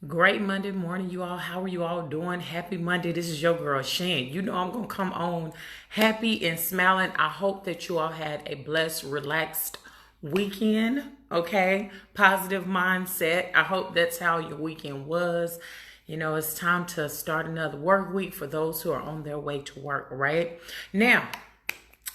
Great Monday morning, you all. How are you all doing? Happy Monday. This is your girl, Shan. You know I'm going to come on happy and smiling. I hope that you all had a blessed, relaxed weekend, okay? Positive mindset. I hope that's how your weekend was. You know, it's time to start another work week for those who are on their way to work, right? Now,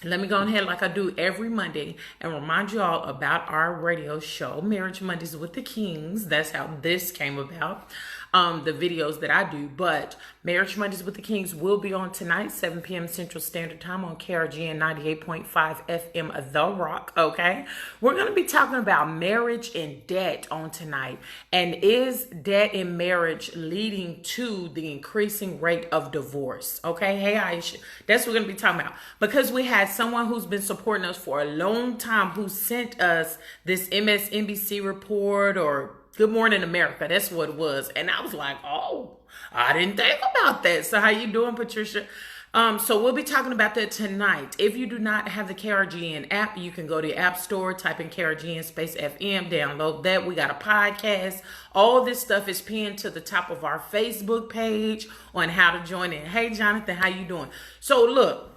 let me go ahead like I do every Monday and remind you all about our radio show, Marriage Mondays with the Kings. That's how this came about. The videos that I do, but Marriage Mondays with the Kings will be on tonight, 7 p.m. Central Standard Time on KRGN 98.5 FM, The Rock, okay? We're going to be talking about marriage and debt on tonight. And is debt in marriage leading to the increasing rate of divorce, okay? Hey, Aisha, that's what we're going to be talking about. Because we had someone who's been supporting us for a long time who sent us this MSNBC report or Good Morning America. That's what it was. And I was like, oh, I didn't think about that. So how you doing, Patricia? So we'll be talking about that tonight. If you do not have the KRGN app, you can go to the App Store, type in KRGN space FM, download that. We got a podcast. All this stuff is pinned to the top of our Facebook page on how to join in. Hey, Jonathan, how you doing? So look.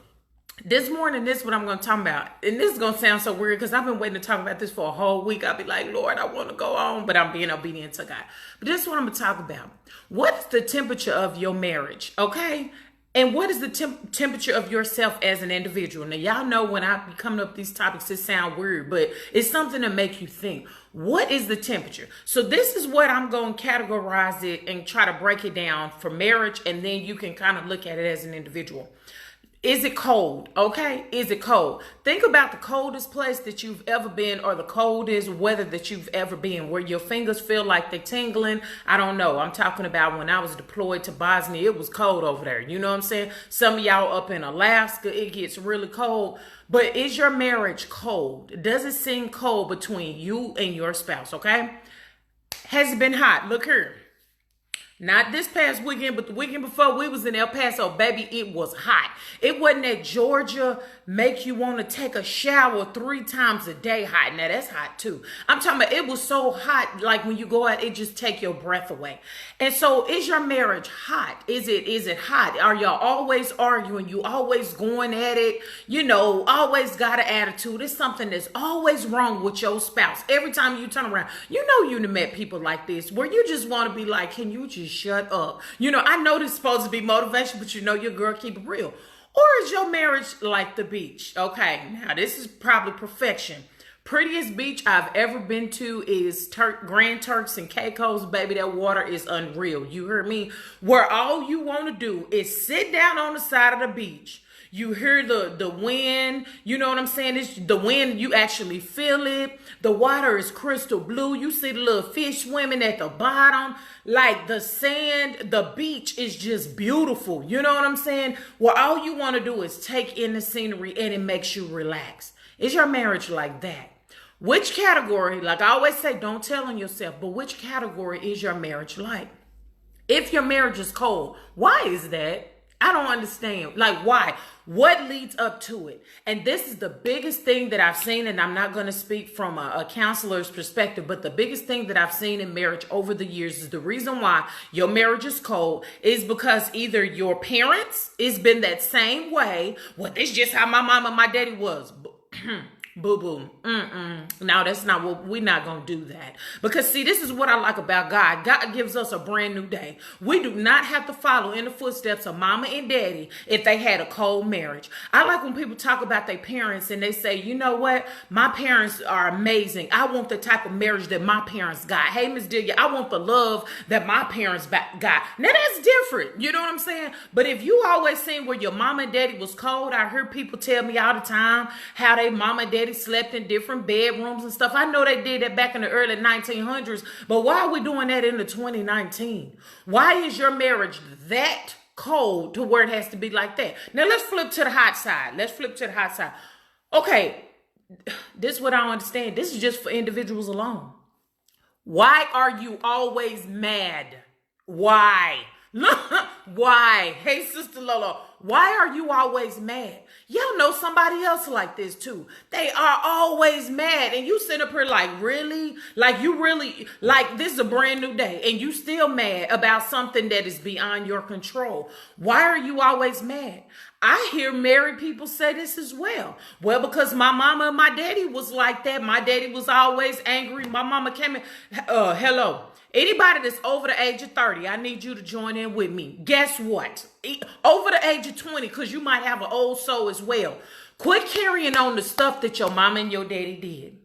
This morning, this is what I'm going to talk about. And this is going to sound so weird because I've been waiting to talk about this for a whole week. I'll be like, Lord, I want to go on, but I'm being obedient to God. But this is what I'm going to talk about. What is the temperature of your marriage? Okay. And what is the temperature of yourself as an individual? Now, y'all know when I be coming up with these topics, it sound weird, but it's something to make you think. What is the temperature? So this is what I'm going to categorize it and try to break it down for marriage. And then you can kind of look at it as an individual. Is it cold? Okay. Is it cold? Think about the coldest place that you've ever been or the coldest weather that you've ever been where your fingers feel like they're tingling. I don't know. I'm talking about when I was deployed to Bosnia. It was cold over there. You know what I'm saying? Some of y'all up in Alaska, it gets really cold. But is your marriage cold? Does it seem cold between you and your spouse? Okay. Has it been hot? Look here. Not this past weekend, but the weekend before we was in El Paso, baby, it was hot. It wasn't that Georgia make you want to take a shower 3 times a day hot. Now that's hot too. I'm talking about it was so hot, like when you go out, it just take your breath away. And so is your marriage hot? Is it hot? Are y'all always arguing? You always going at it? You know, always got an attitude. It's something that's always wrong with your spouse. Every time you turn around, you know you done met people like this where you just want to be like, can you just shut up? You know, I know this is supposed to be motivation, but you know your girl keep it real. Or is your marriage like the beach? Okay, now this is probably perfection. Prettiest beach I've ever been to is Grand Turks and Caicos. Baby, that water is unreal. You heard me? Where all you want to do is sit down on the side of the beach. You hear the wind, you know what I'm saying? It's the wind, you actually feel it. The water is crystal blue. You see the little fish swimming at the bottom. Like the sand, the beach is just beautiful. You know what I'm saying? Well, all you want to do is take in the scenery and it makes you relax. Is your marriage like that? Which category, like I always say, don't tell on yourself, but which category is your marriage like? If your marriage is cold, why is that? I don't understand. Like, why? What leads up to it? And this is the biggest thing that I've seen, and I'm not going to speak from a counselor's perspective, but the biggest thing that I've seen in marriage over the years is the reason why your marriage is cold is because either your parents, it's been that same way. Well, this is just how my mama and my daddy was. Boo-boo. No, that's not what, we're not going to do that. Because see, this is what I like about God. God gives us a brand new day. We do not have to follow in the footsteps of mama and daddy if they had a cold marriage. I like when people talk about their parents and they say, you know what? My parents are amazing. I want the type of marriage that my parents got. Hey, Miss Delia, I want the love that my parents got. Now that's different. You know what I'm saying? But if you always seen where your mama and daddy was cold, I heard people tell me all the time how they mama and daddy slept in different bedrooms and stuff. I know they did that back in the early 1900s, but why are we doing that in the 2019? Why is your marriage that cold to where it has to be like that? Now let's flip to the hot side. Okay, this is what I don't understand. This is just for individuals alone. Why are you always mad? Why? Why? Hey, Sister Lola, why are you always mad? Y'all know somebody else like this too. They are always mad. And you sit up here like, really? Like you really, like this is a brand new day and you still mad about something that is beyond your control. Why are you always mad? I hear married people say this as well. Well, because my mama and my daddy was like that. My daddy was always angry. My mama came in, hello. Anybody that's over the age of 30, I need you to join in with me. Guess what? Over the age of 20, because you might have an old soul as well. Quit carrying on the stuff that your mama and your daddy did.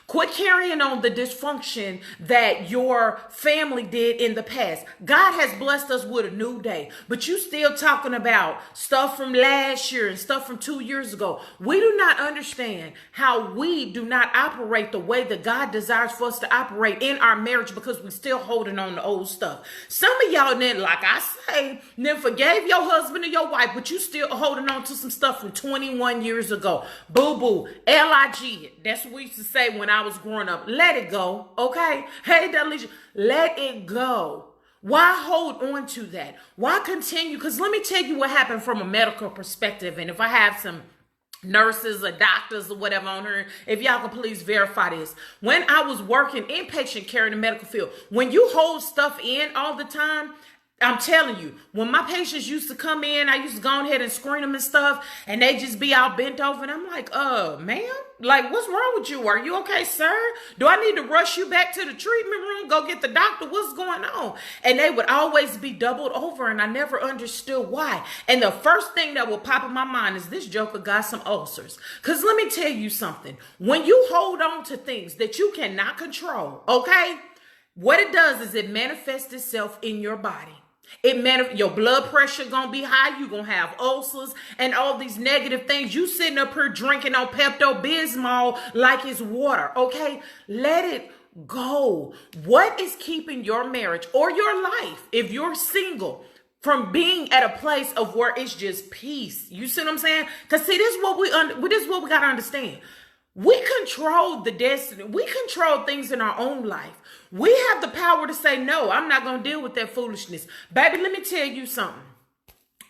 Quit carrying on the dysfunction that your family did in the past. God has blessed us with a new day, but you still talking about stuff from last year and stuff from 2 years ago. We do not understand how we do not operate the way that God desires for us to operate in our marriage because we're still holding on to old stuff. Some of y'all then, like I say, then forgave your husband or your wife, but you still holding on to some stuff from 21 years ago. Boo-boo, L-I-G. That's what we used to say when I was growing up. Let it go, okay? Hey, Delisha, let it go. Why hold on to that? Why continue? Because let me tell you what happened from a medical perspective. And if I have some nurses or doctors or whatever on her, if y'all can please verify this. When I was working inpatient care in the medical field, when you hold stuff in all the time, I'm telling you, when my patients used to come in, I used to go ahead and screen them and stuff, and they just be all bent over, and I'm like, ma'am, like, what's wrong with you? Are you okay, sir? Do I need to rush you back to the treatment room? Go get the doctor? What's going on? And they would always be doubled over, and I never understood why. And the first thing that would pop in my mind is this joker got some ulcers. Because let me tell you something. When you hold on to things that you cannot control, okay, what it does is it manifests itself in your body. Your blood pressure gonna be high. You gonna have ulcers and all these negative things. You sitting up here drinking on Pepto-Bismol like it's water. Okay, let it go. What is keeping your marriage or your life, if you're single, from being at a place of where it's just peace? You see what I'm saying? Because see, this is what we gotta understand. We control the destiny. We control things in our own life. We have the power to say, no, I'm not going to deal with that foolishness. Baby, let me tell you something.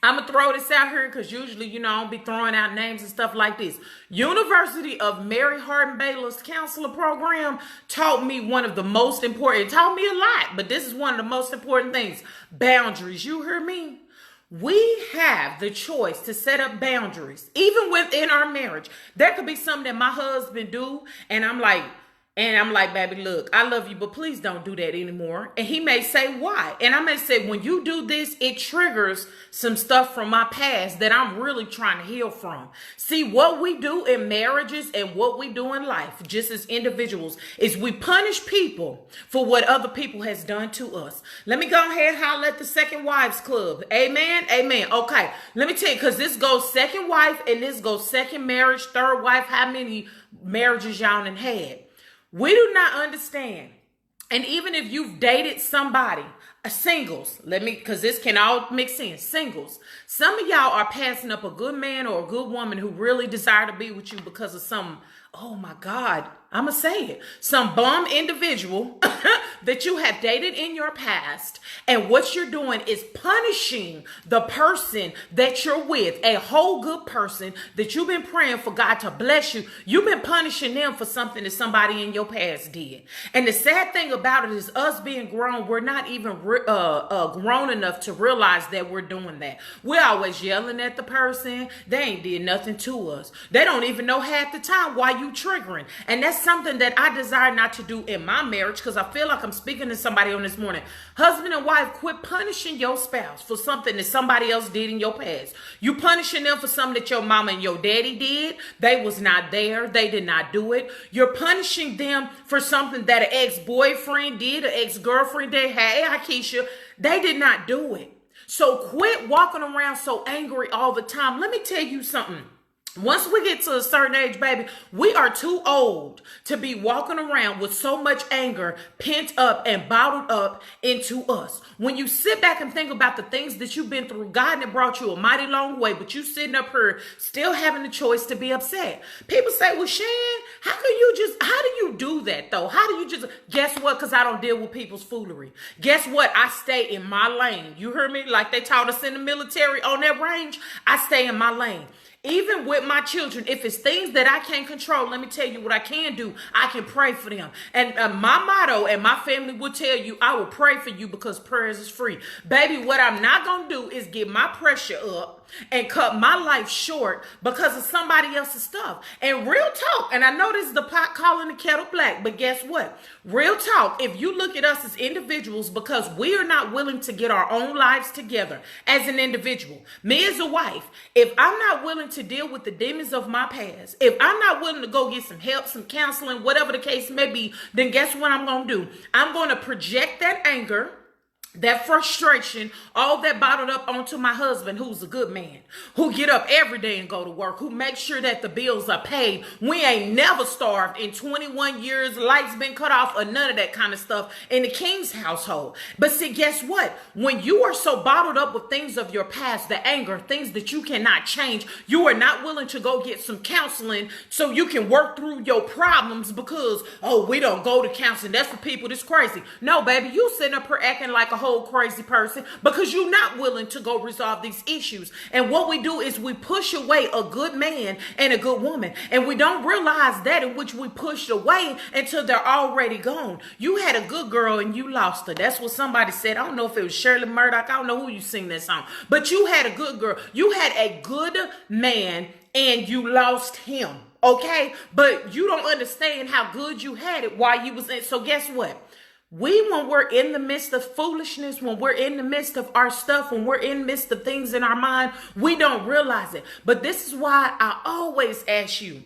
I'm going to throw this out here because usually, I don't be throwing out names and stuff like this. University of Mary Hardin Baylor's counselor program taught me one of the most important. It taught me a lot, but this is one of the most important things. Boundaries. You hear me? We have the choice to set up boundaries, even within our marriage. There could be something that my husband do, and I'm like, baby, look, I love you, but please don't do that anymore. And he may say, why? And I may say, when you do this, it triggers some stuff from my past that I'm really trying to heal from. See, what we do in marriages and what we do in life, just as individuals, is we punish people for what other people has done to us. Let me go ahead and holler at the Second Wives Club. Amen? Amen. Okay, let me tell you, because this goes second wife and this goes second marriage, third wife, how many marriages y'all done had. We do not understand. And even if you've dated somebody, singles, because this can all mix in, singles. Some of y'all are passing up a good man or a good woman who really desire to be with you because of some, oh my God, I'm going to say it, some bum individual that you have dated in your past. And what you're doing is punishing the person that you're with, a whole good person that you've been praying for God to bless you. You've been punishing them for something that somebody in your past did. And the sad thing about it is us being grown, we're not even grown enough to realize that we're doing that. We're always yelling at the person. They ain't did nothing to us. They don't even know half the time why you triggering. And that's something that I desire not to do in my marriage, because I feel like I'm speaking to somebody on this morning. Husband and wife, quit punishing your spouse for something that somebody else did in your past. You punishing them for something that your mama and your daddy did. They was not there. They did not do it. You're punishing them for something that an ex-boyfriend did, an ex-girlfriend did. Hey, Akeisha, they did not do it. So quit walking around so angry all the time. Let me tell you something. Once we get to a certain age, baby, we are too old to be walking around with so much anger pent up and bottled up into us. When you sit back and think about the things that you've been through, God had brought you a mighty long way, but you sitting up here still having the choice to be upset. People say, well, Shan, how do you do that though? How do you just, guess what? Because I don't deal with people's foolery. Guess what? I stay in my lane. You heard me? Like they taught us in the military on that range, I stay in my lane. Even with my children, if it's things that I can't control, let me tell you what I can do. I can pray for them. And my motto and my family will tell you, I will pray for you because prayers is free. Baby, what I'm not going to do is get my pressure up and cut my life short because of somebody else's stuff. And real talk, and I know this is the pot calling the kettle black, but guess what? Real talk, if you look at us as individuals, because we are not willing to get our own lives together as an individual, me as a wife, if I'm not willing to deal with the demons of my past, if I'm not willing to go get some help, some counseling, whatever the case may be, then guess what I'm going to do? I'm going to project that anger, that frustration, all that bottled up onto my husband, who's a good man, who get up every day and go to work, who makes sure that the bills are paid. We ain't never starved in 21 years, lights been cut off, or none of that kind of stuff in the King's household. But see, guess what? When you are so bottled up with things of your past, the anger, things that you cannot change, you are not willing to go get some counseling so you can work through your problems because, oh, we don't go to counseling. That's for people that's crazy. No, baby, you sitting up here acting like a whole crazy person because you're not willing to go resolve these issues. And what we do is we push away a good man and a good woman, and we don't realize that in which we pushed away until they're already gone. You had a good girl and you lost her. That's what somebody said. I don't know if it was Shirley Murdoch. I don't know who you sing that song, but you had a good girl. You had a good man and you lost him. Okay, but you don't understand how good you had it while you was in. So guess what? When we're in the midst of foolishness, when we're in the midst of our stuff, when we're in the midst of things in our mind, we don't realize it. But this is why I always ask you,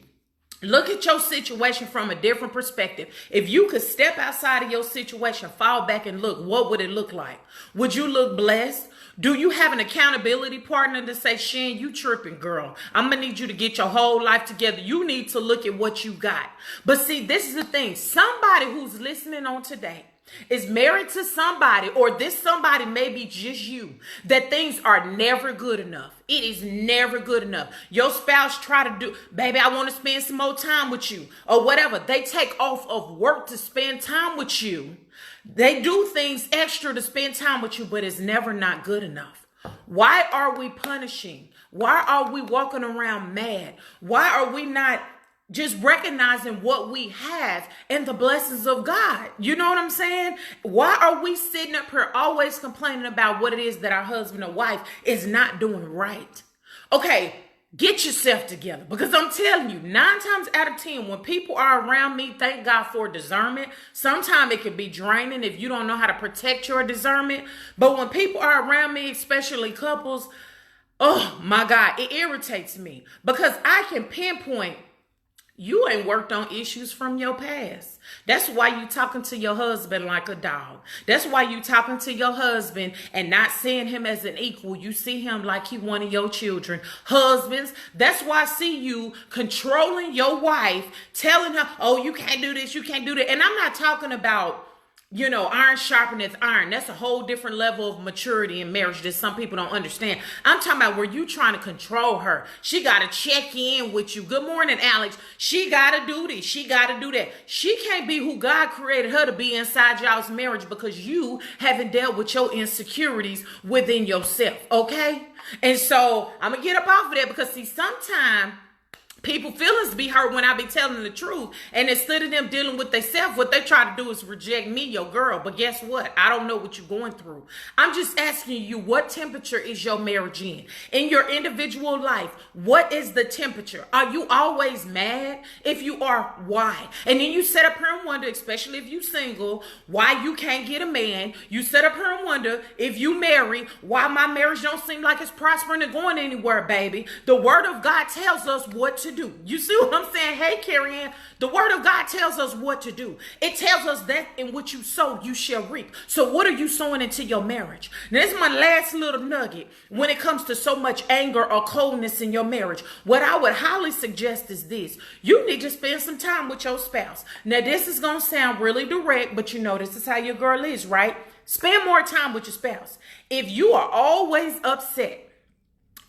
look at your situation from a different perspective. If you could step outside of your situation, fall back and look, what would it look like? Would you look blessed? Do you have an accountability partner to say, Shan, you tripping, girl. I'm going to need you to get your whole life together. You need to look at what you got. But see, this is the thing. Somebody who's listening on today is married to somebody, or this somebody may be just you, that things are never good enough. It is never good enough. Your spouse try to do, baby, I want to spend some more time with you, or whatever. They take off of work to spend time with you. They do things extra to spend time with you, but it's never not good enough. Why are we punishing? Why are we walking around mad? Why are we not just recognizing what we have and the blessings of God? You know what I'm saying? Why are we sitting up here always complaining about what it is that our husband or wife is not doing right? Okay, get yourself together, because I'm telling you, 9 times out of 10, when people are around me, thank God for discernment. Sometimes it can be draining if you don't know how to protect your discernment. But when people are around me, especially couples, oh my God, it irritates me because I can pinpoint you ain't worked on issues from your past. That's why you talking to your husband like a dog. That's why you talking to your husband and not seeing him as an equal. You see him like he one of your children. Husbands, that's why I see you controlling your wife, telling her, oh, you can't do this, you can't do that. And I'm not talking about, you know, iron sharpeneth iron. That's a whole different level of maturity in marriage that some people don't understand. I'm talking about where you trying to control her. She got to check in with you. Good morning, Alex. She got to do this. She got to do that. She can't be who God created her to be inside y'all's marriage because you haven't dealt with your insecurities within yourself. Okay? And so I'm going to get up off of that because, see, sometimes people feelings be hurt when I be telling the truth. And instead of them dealing with themselves, what they try to do is reject me, your girl. But guess what? I don't know what you're going through. I'm just asking you, what temperature is your marriage in? In your individual life, what is the temperature? Are you always mad? If you are, why? And then you sit up here and wonder, especially if you single, why you can't get a man. You sit up here and wonder, if you marry, why my marriage don't seem like it's prospering and going anywhere, baby. The word of God tells us what to do. You see what I'm saying? Hey, Carrie Ann, the word of God tells us what to do. It tells us that in what you sow, you shall reap. So what are you sowing into your marriage? Now, this is my last little nugget when it comes to so much anger or coldness in your marriage. What I would highly suggest is this. You need to spend some time with your spouse. Now, this is going to sound really direct, but you know this is how your girl is, right? Spend more time with your spouse. If you are always upset,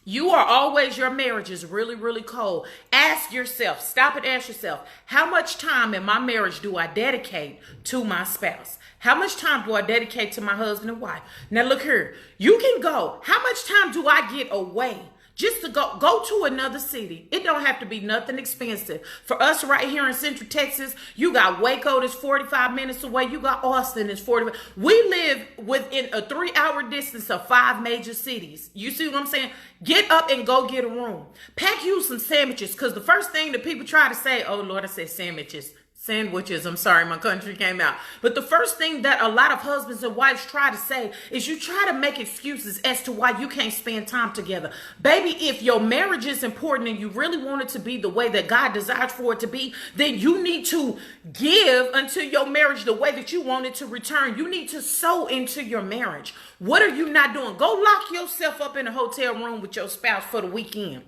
your marriage is really, really cold. Ask yourself, stop and ask yourself, how much time in my marriage do I dedicate to my spouse? How much time do I dedicate to my husband and wife? Now look here, you can go. How much time do I get away? Just to go to another city. It don't have to be nothing expensive. For us right here in Central Texas, you got Waco that's 45 minutes away. You got Austin that's 40. We live within a 3-hour distance of 5 major cities. You see what I'm saying? Get up and go get a room. Pack you some sandwiches, because the first thing that people try to say, oh Lord, I said sandwiches. Sandwiches, I'm sorry, my country came out. But the first thing that a lot of husbands and wives try to say is you try to make excuses as to why you can't spend time together. Baby, if your marriage is important and you really want it to be the way that God desires for it to be, then you need to give unto your marriage the way that you want it to return. You need to sow into your marriage. What are you not doing? Go lock yourself up in a hotel room with your spouse for the weekend.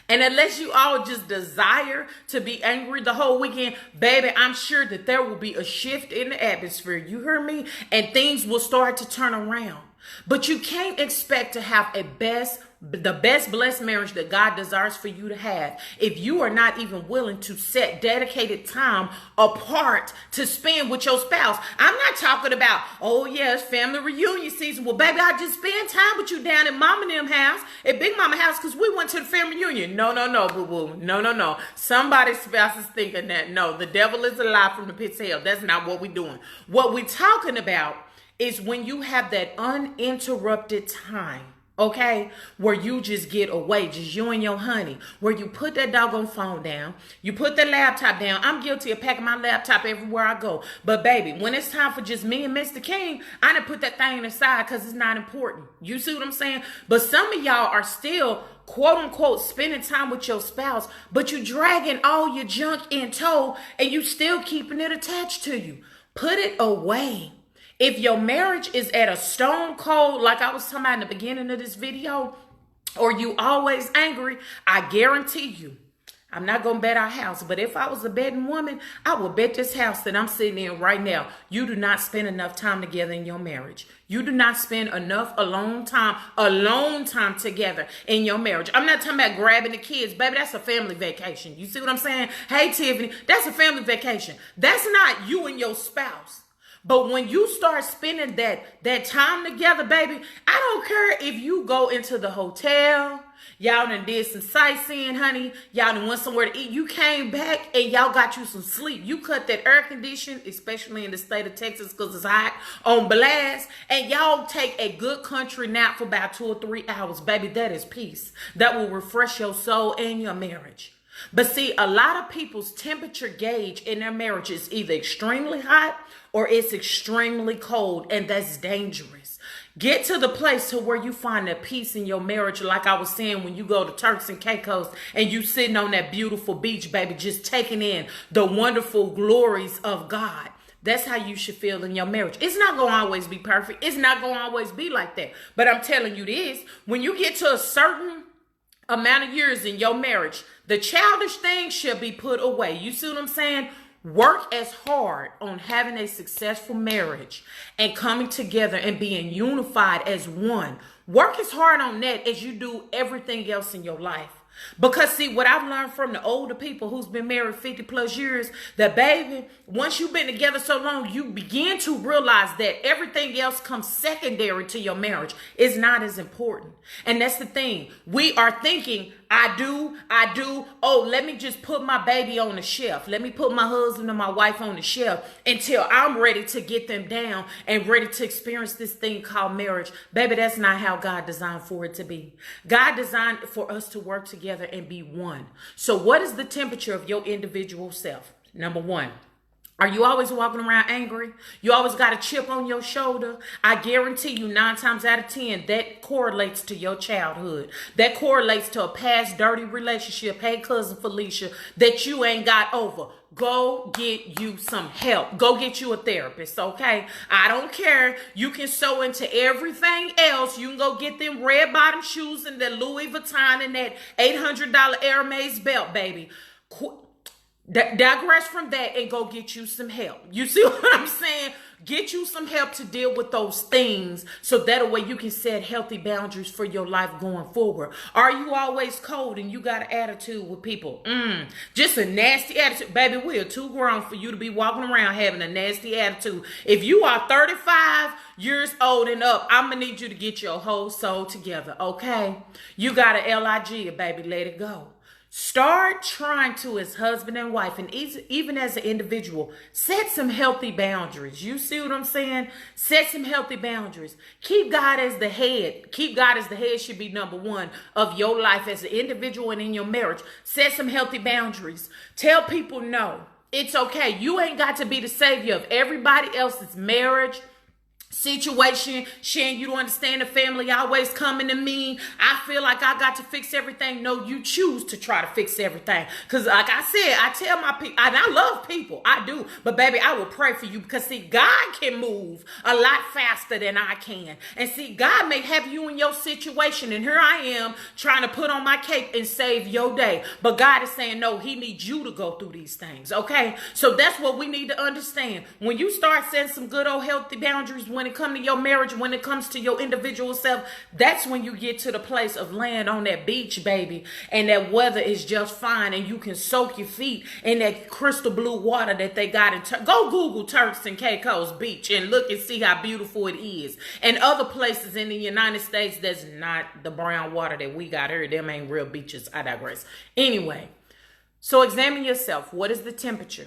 And unless you all just desire to be angry the whole weekend, baby, I'm sure that there will be a shift in the atmosphere. You hear me? And things will start to turn around. But you can't expect to have the best blessed marriage that God desires for you to have if you are not even willing to set dedicated time apart to spend with your spouse. I'm not talking about, oh yes, family reunion season. Well, baby, I just spend time with you down at mama and them house, at Big Mama house, because we went to the family reunion. No, boo-boo. No. Somebody's spouse is thinking that. No, the devil is a lie from the pits of hell. That's not what we're doing. What we're talking about is when you have that uninterrupted time, okay, where you just get away, just you and your honey, where you put that doggone phone down, you put the laptop down. I'm guilty of packing my laptop everywhere I go. But baby, when it's time for just me and Mr. King, I done put that thing aside because it's not important. You see what I'm saying? But some of y'all are still, quote unquote, spending time with your spouse, but you dragging all your junk in tow and you still keeping it attached to you. Put it away. If your marriage is at a stone cold, like I was talking about in the beginning of this video, or you always angry, I guarantee you, I'm not going to bet our house, but if I was a betting woman, I would bet this house that I'm sitting in right now, you do not spend enough time together in your marriage. You do not spend enough alone time together in your marriage. I'm not talking about grabbing the kids. Baby, that's a family vacation. You see what I'm saying? Hey, Tiffany, that's a family vacation. That's not you and your spouse. But when you start spending that time together, baby, I don't care if you go into the hotel, y'all done did some sightseeing, honey, y'all done went somewhere to eat, you came back and y'all got you some sleep. You cut that air condition, especially in the state of Texas because it's hot, on blast, and y'all take a good country nap for about 2 or 3 hours. Baby, that is peace. That will refresh your soul and your marriage. But see, a lot of people's temperature gauge in their marriage is either extremely hot or it's extremely cold, and that's dangerous. Get to the place to where you find that peace in your marriage, like I was saying, when you go to Turks and Caicos and you sitting on that beautiful beach, baby, just taking in the wonderful glories of God. That's how you should feel in your marriage. It's not going to always be perfect. It's not going to always be like that. But I'm telling you this, when you get to a certain amount of years in your marriage, the childish things should be put away. You see what I'm saying? Work as hard on having a successful marriage and coming together and being unified as one. Work as hard on that as you do everything else in your life. Because see, what I've learned from the older people who's been married 50 plus years, that baby, once you've been together so long, you begin to realize that everything else comes secondary to your marriage. It's not as important. And that's the thing. We are thinking, I do. Oh, let me just put my baby on the shelf. Let me put my husband and my wife on the shelf until I'm ready to get them down and ready to experience this thing called marriage. Baby, that's not how God designed for it to be. God designed for us to work together and be one. So what is the temperature of your individual self? Number one, Are you always walking around angry? You always got a chip on your shoulder? I guarantee you 9 times out of 10, that correlates to your childhood. That correlates to a past dirty relationship, hey, cousin Felicia, that you ain't got over. Go get you some help. Go get you a therapist, okay? I don't care. You can sew into everything else. You can go get them red bottom shoes and that Louis Vuitton and that $800 Hermes belt, baby. Digress from that and go get you some help. You see what I'm saying? Get you some help to deal with those things so that way you can set healthy boundaries for your life going forward. Are you always cold and you got an attitude with people? Just a nasty attitude. Baby, we are too grown for you to be walking around having a nasty attitude. If you are 35 years old and up, I'm going to need you to get your whole soul together, okay? You got an LIG, baby. Let it go. Start trying to, as husband and wife, and even as an individual, set some healthy boundaries. You see what I'm saying? Set some healthy boundaries. Keep God as the head. Keep God as the head should be number one of your life as an individual and in your marriage. Set some healthy boundaries. Tell people no. It's okay. You ain't got to be the savior of everybody else's marriage, situation. Shan, you don't understand, the family always coming to me. I feel like I got to fix everything. No, you choose to try to fix everything. Because like I said, I tell my people, and I love people. I do. But baby, I will pray for you because see, God can move a lot faster than I can. And see, God may have you in your situation. And here I am trying to put on my cape and save your day. But God is saying, no, he needs you to go through these things. Okay? So that's what we need to understand. When you start setting some good old healthy boundaries, when it comes to your marriage, when it comes to your individual self, that's when you get to the place of laying on that beach, baby, and that weather is just fine, and you can soak your feet in that crystal blue water that they got in go Google Turks and Caicos Beach and look and see how beautiful it is. And other places in the United States that's not the brown water that we got here. Them ain't real beaches. I digress. Anyway, so examine yourself. What is the temperature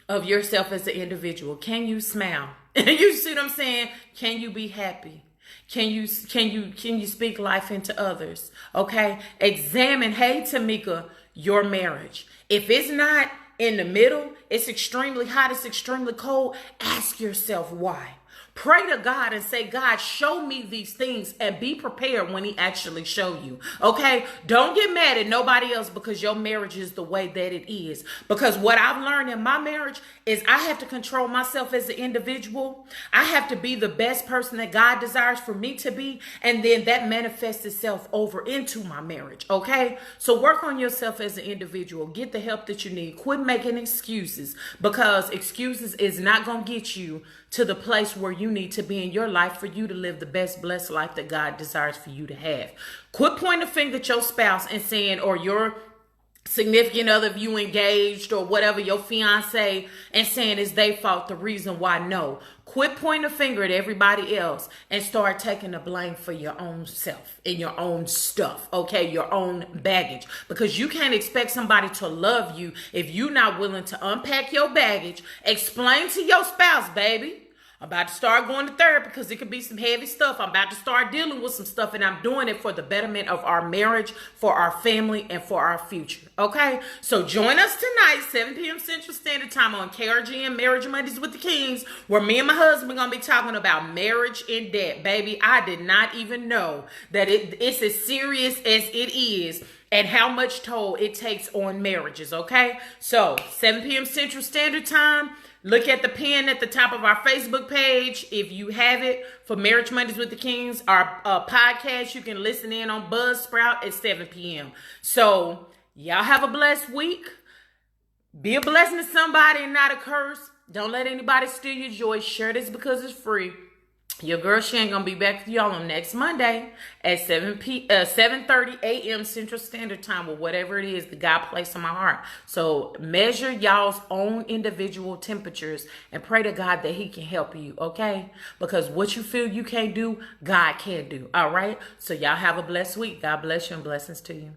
of yourself as an individual? Can you smile? You see what I'm saying? Can you be happy? Can you speak life into others? Okay? Examine, hey Tamika, your marriage. If it's not in the middle, it's extremely hot, it's extremely cold, ask yourself why. Pray to God and say, God, show me these things, and be prepared when he actually show you. Okay? Don't get mad at nobody else because your marriage is the way that it is. Because what I've learned in my marriage is I have to control myself as an individual. I have to be the best person that God desires for me to be. And then that manifests itself over into my marriage. Okay? So work on yourself as an individual. Get the help that you need. Quit making excuses, because excuses is not going to get you to the place where you need to be in your life for you to live the best blessed life that God desires for you to have. Quit pointing the finger at your spouse and saying, or your significant other, if you engaged or whatever, your fiance, and saying it's their fault, the reason why. No. Quit pointing the finger at everybody else and start taking the blame for your own self and your own stuff, okay? Your own baggage. Because you can't expect somebody to love you if you're not willing to unpack your baggage, explain to your spouse, baby, I'm about to start going to therapy because it could be some heavy stuff. I'm about to start dealing with some stuff, and I'm doing it for the betterment of our marriage, for our family, and for our future. Okay? So join us tonight, 7 p.m. Central Standard Time on KRGM Marriage Mondays with the Kings, where me and my husband are going to be talking about marriage and debt. Baby, I did not even know that it's as serious as it is and how much toll it takes on marriages. Okay? So 7 p.m. Central Standard Time. Look at the pin at the top of our Facebook page. If you have it, for Marriage Mondays with the Kings, our podcast, you can listen in on Buzzsprout at 7 p.m. So, y'all have a blessed week. Be a blessing to somebody and not a curse. Don't let anybody steal your joy. Share this because it's free. Your girl Shan gonna be back with y'all on next Monday at 7:30 a.m. Central Standard Time, or whatever it is that God placed in my heart. So measure y'all's own individual temperatures and pray to God that he can help you, okay? Because what you feel you can't do, God can do, all right? So y'all have a blessed week. God bless you and blessings to you.